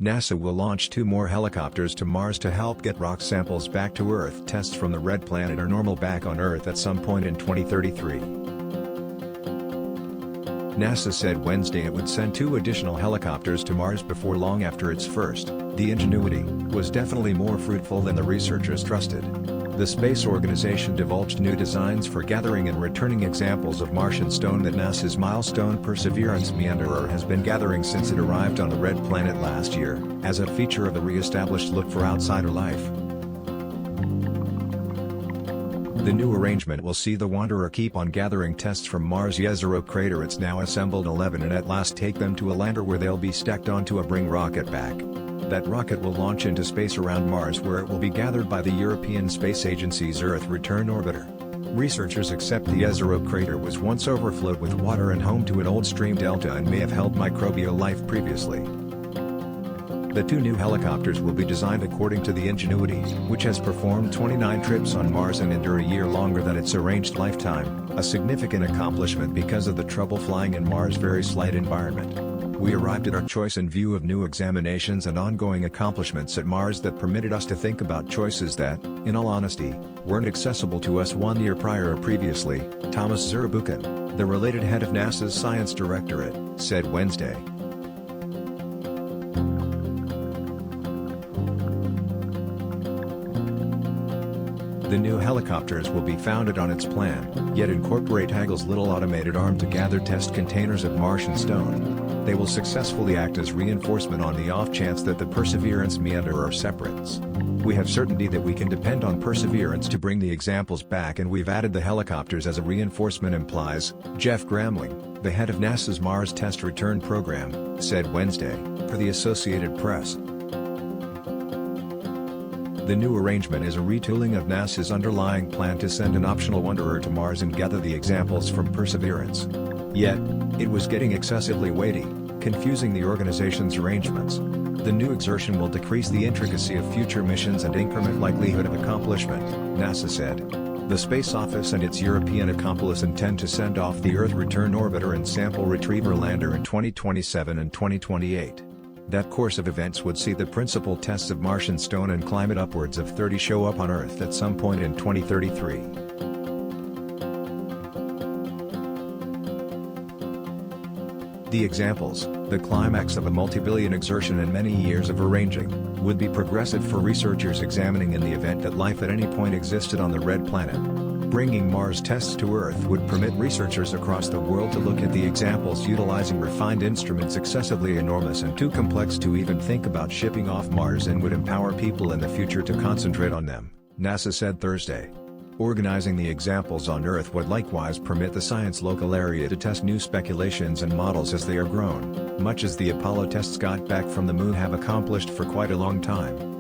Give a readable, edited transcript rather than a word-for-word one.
NASA will launch 2 more helicopters to Mars to help get rock samples back to Earth. Tests from the red planet are normal back on Earth at some point in 2033. NASA said Wednesday it would send 2 additional helicopters to Mars before long after its first, the Ingenuity, was definitely more fruitful than the researchers trusted. The space organization divulged new designs for gathering and returning examples of Martian stone that NASA's milestone Perseverance meanderer has been gathering since it arrived on the red planet last year, as a feature of the re-established look for outsider life. The new arrangement will see the Wanderer keep on gathering tests from Mars' Jezero crater. It's now assembled 11 and at last take them to a lander where they'll be stacked onto a Bring rocket back. That rocket will launch into space around Mars where it will be gathered by the European Space Agency's Earth Return Orbiter. Researchers accept the Jezero crater was once overflowed with water and home to an old stream delta and may have held microbial life previously. The 2 new helicopters will be designed according to the Ingenuity, which has performed 29 trips on Mars and endure a year longer than its arranged lifetime, a significant accomplishment because of the trouble flying in Mars' very slight environment. We arrived at our choice in view of new examinations and ongoing accomplishments at Mars that permitted us to think about choices that, in all honesty, weren't accessible to us 1 year prior or previously, Thomas Zurbuchen, the related head of NASA's Science Directorate, said Wednesday. The new helicopters will be founded on its plan, yet incorporate Hagel's little automated arm to gather test containers of Martian stone. They will successfully act as reinforcement on the off chance that the Perseverance meanderer separates. We have certainty that we can depend on Perseverance to bring the examples back, and we've added the helicopters as a reinforcement, implies Jeff Gramling, the head of NASA's Mars Test Return Program, said Wednesday, per the Associated Press. The new arrangement is a retooling of NASA's underlying plan to send an optional Wanderer to Mars and gather the examples from Perseverance. Yet, it was getting excessively weighty, confusing the organization's arrangements. The new exertion will decrease the intricacy of future missions and increment likelihood of accomplishment, NASA said. The Space Office and its European accomplice intend to send off the Earth Return Orbiter and Sample Retriever Lander in 2027 and 2028. That course of events would see the principal tests of Martian stone and climate upwards of 30 show up on Earth at some point in 2033. The examples, the climax of a multi-billion exertion and many years of arranging, would be progressive for researchers examining in the event that life at any point existed on the red planet. Bringing Mars tests to Earth would permit researchers across the world to look at the examples utilizing refined instruments excessively enormous and too complex to even think about shipping off Mars, and would empower people in the future to concentrate on them, NASA said Thursday. Organizing the examples on Earth would likewise permit the science local area to test new speculations and models as they are grown, much as the Apollo tests got back from the Moon have accomplished for quite a long time.